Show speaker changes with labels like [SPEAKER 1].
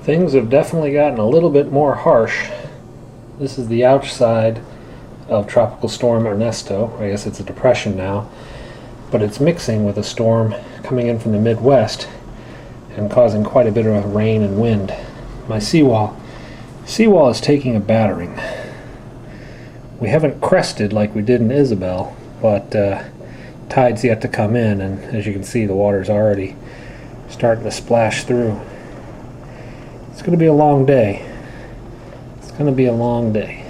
[SPEAKER 1] Things have definitely gotten a little bit more harsh. This is the outside of Tropical Storm Ernesto. I guess it's a depression now, but it's mixing with a storm coming in from the Midwest and causing quite a bit of rain and wind. My seawall is taking a battering. We haven't crested like we did in Isabel, but tide's yet to come in, and as you can see, the water's already starting to splash through. It's going to be a long day. It's going to be a long day.